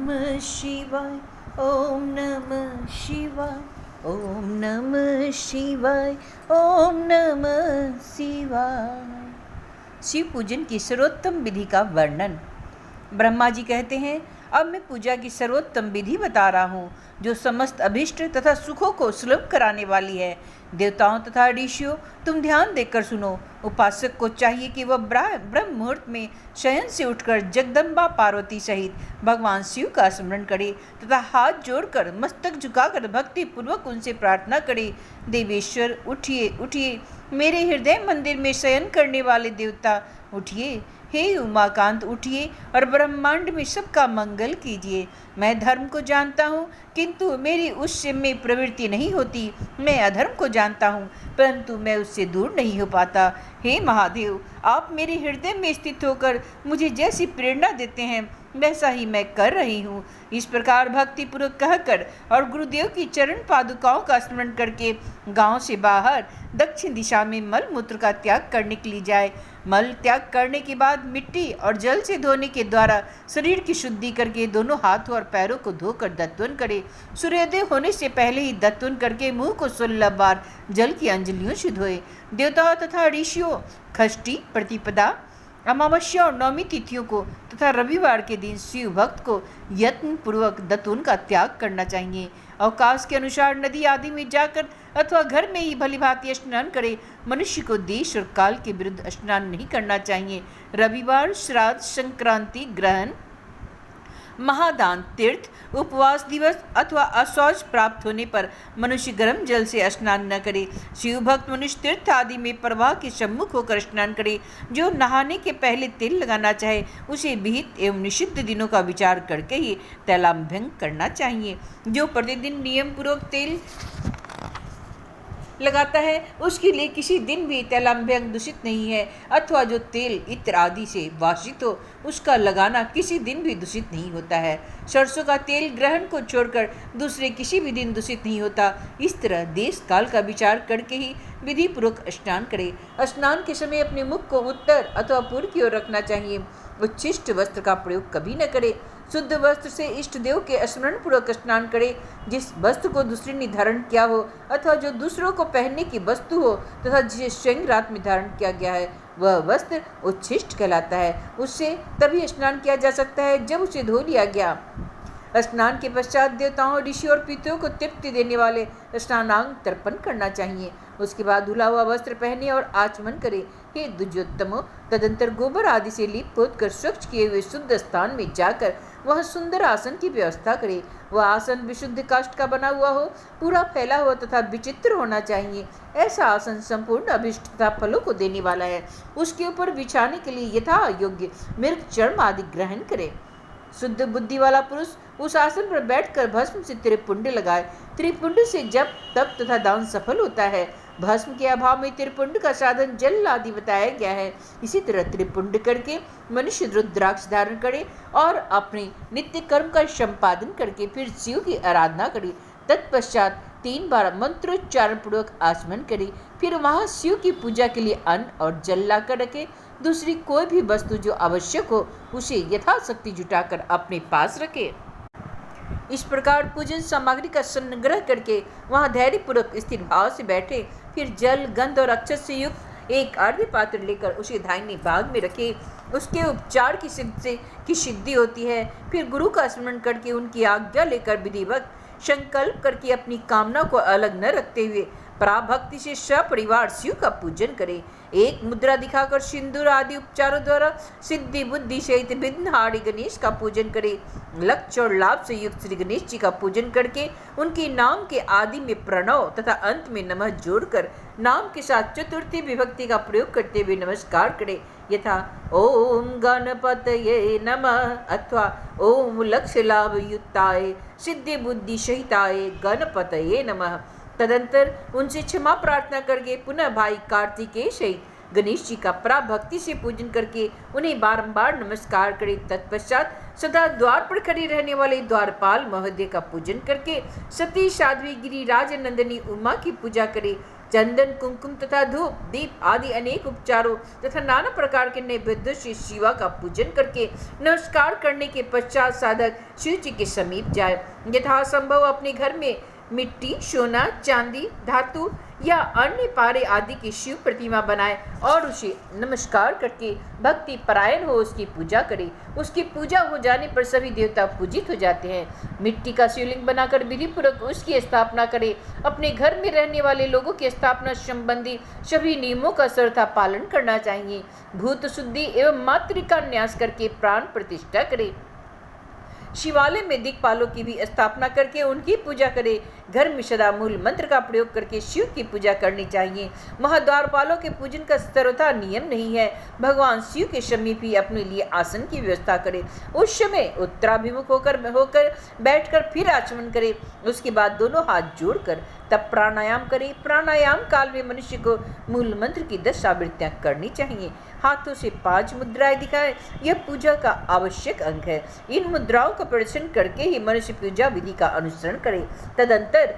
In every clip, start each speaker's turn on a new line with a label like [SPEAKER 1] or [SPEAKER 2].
[SPEAKER 1] नमः शिवाय। ओम नमः शिवाय। ओम नमः शिवाय। ओम नमः शिवाय। शिव पूजन की सर्वोत्तम विधि का वर्णन। ब्रह्मा जी कहते हैं, अब मैं पूजा की सर्वोत्तम विधि बता रहा हूँ जो समस्त अभिष्ट तथा सुखों को सुलभ कराने वाली है। देवताओं तथा ऋषियों, तुम ध्यान देकर सुनो। उपासक को चाहिए कि वह ब्रह्म मुहूर्त में शयन से उठकर जगदम्बा पार्वती सहित भगवान शिव का स्मरण करे तथा हाथ जोड़कर मस्तक झुकाकर भक्ति पूर्वक उनसे प्रार्थना करे। देवेश्वर उठिए उठिए, मेरे हृदय मंदिर में शयन करने वाले देवता उठिए। हे उमाकांत उठिए और ब्रह्मांड में सबका मंगल कीजिए। मैं धर्म को जानता हूँ किंतु मेरी उससे में प्रवृत्ति नहीं होती। मैं अधर्म को जानता हूँ परंतु मैं उससे दूर नहीं हो पाता। हे महादेव, आप मेरे हृदय में स्थित होकर मुझे जैसी प्रेरणा देते हैं वैसा ही मैं कर रही हूँ। इस प्रकार भक्तिपूर्वक कहकर और गुरुदेव की चरण पादुकाओं का स्मरण करके गांव से बाहर दक्षिण दिशा में मल मूत्र का त्याग करने के लिए जाए। मल त्याग करने के बाद मिट्टी और जल से धोने के द्वारा शरीर की शुद्धि करके दोनों हाथों और पैरों को धोकर दत्तवन करे। सूर्योदय होने से पहले ही दत्तवन करके मुंह को 16 बार जल की अंजलियों से धोए। देवताओं तथा ऋषियों षष्ठी, प्रतिपदा, अमावस्या और नवमी तिथियों को तथा रविवार के दिन शिव भक्त को यत्न पूर्वक दत्तवन का त्याग करना चाहिए। अवकाश के अनुसार नदी आदि में जाकर अथवा घर में ही भली भांति स्नान करे। मनुष्य को देश और काल के विरुद्ध स्नान नहीं करना चाहिए। रविवार, श्राद्ध, संक्रांति, ग्रहण, महादान, तीर्थ, उपवास दिवस अथवा अशौच प्राप्त होने पर मनुष्य गर्म जल से स्नान न करे। शिव भक्त मनुष्य तीर्थ आदि में प्रवाह के सम्मुख होकर स्नान करे। जो नहाने के पहले तेल लगाना चाहे उसे विहित एवं निषिद्ध दिनों का विचार करके ही तैलाभ्यंग करना चाहिए। जो प्रतिदिन नियम पूर्वक तेल लगाता है उसके लिए किसी दिन भी तैलाभ्यंग दूषित नहीं है, अथवा जो तेल इत्र आदि से वासित हो उसका लगाना किसी दिन भी दूषित नहीं होता है। सरसों का तेल ग्रहण को छोड़कर दूसरे किसी भी दिन दूषित नहीं होता। इस तरह देश काल का विचार करके ही विधि पूर्वक स्नान करे। स्नान के समय अपने मुख को उत्तर अथवा पूर्व की ओर रखना चाहिए। उच्छिष्ट वस्त्र का प्रयोग कभी न करे। शुद्ध वस्त्र से इष्ट देव के स्मरण पूर्वक स्नान करे। जिस वस्त्र को दूसरे ने धारण किया हो अथवा जो दूसरों को पहनने की वस्तु हो तथा जिसे स्वयं रात में धारण किया गया है वह वस्त्र उच्छिष्ट कहलाता है। उससे तभी स्नान किया जा सकता है जब उसे धो लिया गया। स्नान के पश्चात देवताओं, ऋषि और पितरों को तृप्ति देने वाले स्नानांग तर्पण करना चाहिए। उसके बाद धुला हुआ वस्त्र पहने और आचमन करे। हे द्विजोत्तमों, तदंतर गोबर आदि से लीप पोत कर स्वच्छ किए हुए शुद्ध स्थान में जाकर वह सुंदर आसन की व्यवस्था करे। वह आसन विशुद्ध काष्ठ का बना हुआ हो, पूरा फैला हुआ तथा विचित्र होना चाहिए। ऐसा आसन संपूर्ण अभिष्ट तथा फलों को देने वाला है। उसके ऊपर बिछाने के लिए यथा योग्य मृग चर्म आदि ग्रहण करे। शुद्ध बुद्धि वाला पुरुष उस आसन पर बैठकर भस्म से त्रिपुंड लगाए। त्रिपुंड से जप, तप तथा दान सफल होता है। भस्म के अभाव में त्रिपुंड का साधन जल आदि बताया गया है। इसी तरह त्रिपुंड करके मनुष्य रुद्राक्ष धारण करे और अपने नित्य कर्म का संपादन करके फिर शिव की आराधना करे। तत्पश्चात 3 बार मंत्रोच्चारण पूर्वक आचमन करे। फिर वहां शिव की पूजा के लिए अन्न और जल लाकर रखे। दूसरी कोई भी वस्तु जो आवश्यक हो उसे यथाशक्ति जुटाकर अपने पास रखे। इस प्रकार पूजन सामग्री का संग्रह करके वहां धैर्यपूर्वक स्थिर भाव से बैठे। फिर जल, गंध और अक्षत से युक्त एक आर्य पात्र लेकर उसे दाहिने भाग में रखे। उसके उपचार की सिद्धि होती है। फिर गुरु का स्मरण करके उनकी आज्ञा लेकर विधिवत संकल्प करके अपनी कामना को अलग न रखते हुए पराभक्ति से सपरिवार शिव का पूजन करें। एक मुद्रा दिखाकर सिंदूर आदि उपचारों द्वारा सिद्धि बुद्धि सहित विघ्नहारी गणेश का पूजन करें। लक्ष्य और लाभ से युक्त श्री गणेश जी का पूजन करके उनके नाम के आदि में प्रणव तथा अंत में नमः जोड़कर नाम के साथ चतुर्थी विभक्ति का प्रयोग करते हुए नमस्कार करें। यथा ओम गणपतये नमः अथवा ओम लक्ष्य लाभ युक्ताय सिद्धि बुद्धि सहिताय गणपतये नमः। तदंतर उनसे क्षमा प्रार्थना करके पुनः भाई कार्तिकेय सहित गणेश जी का पराभक्ति से पूजन करके उन्हें बारंबार नमस्कार करें। तत्पश्चात सदा द्वार पर खड़ी रहने वाले द्वारपाल महोदय का पूजन करके सती साध्वी गिरिराज नंदिनी उमा की पूजा करें। चंदन, कुमकुम तथा धूप, दीप आदि अनेक उपचारों तथा नाना प्रकार के नैवेद्यों से शिवा का पूजन करके नमस्कार करने के पश्चात साधक शिव जी के समीप जाए। यथासंभव अपने घर में मिट्टी, सोना, चांदी, धातु या अन्य पारे आदि की शिव प्रतिमा बनाए और उसे नमस्कार करके भक्ति परायण हो उसकी पूजा करे। उसकी पूजा हो जाने पर सभी देवता पूजित हो जाते हैं। मिट्टी का शिवलिंग बनाकर विधि पूर्वक उसकी स्थापना करे। अपने घर में रहने वाले लोगों की स्थापना संबंधी सभी नियमों का श्रद्धा पालन करना चाहिए। भूत शुद्धि एवं मातृका न्यास करके प्राण प्रतिष्ठा करे। शिवालय में दिक्पालों की भी स्थापना करके उनकी पूजा करे। घर में सदा मूल मंत्र का प्रयोग करके शिव की पूजा करनी चाहिए। महाद्वारपालों के पूजन का सर्वथा नियम नहीं है। भगवान शिव के समीप ही अपने लिए आसन की व्यवस्था करे। उस समय उत्तराभिमुख होकर बैठकर फिर आचमन करे। उसके बाद दोनों हाथ जोड़कर तब प्राणायाम करे। प्राणायाम काल में मनुष्य को मूल मंत्र की 10 आवृत्तियां करनी चाहिए। हाथों से 5 मुद्राएं दिखाए, यह पूजा का आवश्यक अंग है। इन मुद्राओं का प्रदर्शन करके ही मनुष्य पूजा विधि का अनुसरण करे। तदंतर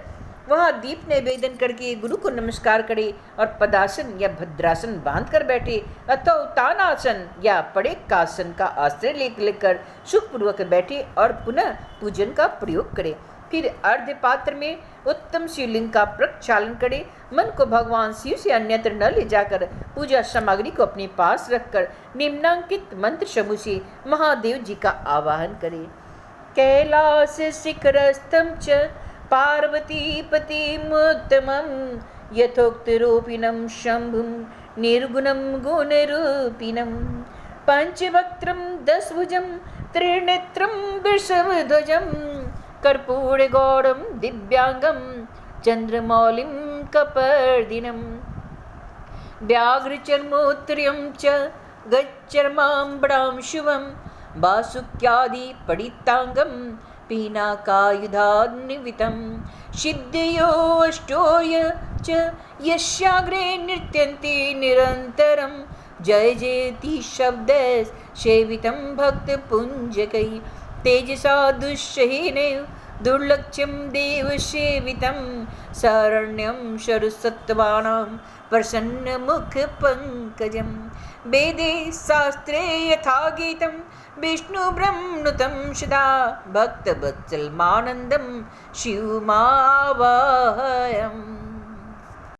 [SPEAKER 1] वह दीप निवेदन करके गुरु को नमस्कार करे और पदासन या भद्रासन बांध कर बैठे अथवा उत्तानासन या पड़ेकासन का आश्रय लेकर सुखपूर्वक बैठे और पुनः पूजन का प्रयोग करे। फिर अर्ध पात्र में उत्तम शिवलिंग का प्रक्षालन करे। मन को भगवान शिव से अन्यत्र न ले जाकर पूजा सामग्री को अपने पास रखकर निम्नांकित मंत्र समूह से महादेव जी का आवाहन करे। कैलास शिखरस्थम च पार्वतीपतिमुत्तमं यथोक्त रूपिणं शंभुं निर्गुणं गुणरूपिणं पंचवक्त्रं 10 भुजं त्रिनेत्रं वृषभध्वजं कर्पूरगौरं दिव्यांगं चंद्रमौलिं कपर्दिनं व्याघ्रचर्मोत्तरीयं च गच्चर्माम्बरां शुभं वासुक्यादि पडितांगं पीनाकायुधान्वितं सिद्धयो अष्टोय च यस्याग्रे नृत्यन्ति निरन्तरं जय जयति शब्द सेवितं भक्तपुञ्जकैः तेजसा दुःसहेनैव दुर्लक्ष्यं देवसेवितं शरण्यं शरसत्त्वानां प्रसन्नमुखपङ्कजं वेदे शास्त्रे यथा गीतं विष्णुब्रह्मनुतं सदा भक्तवत्सलमानन्दं शिवमावाहयम्।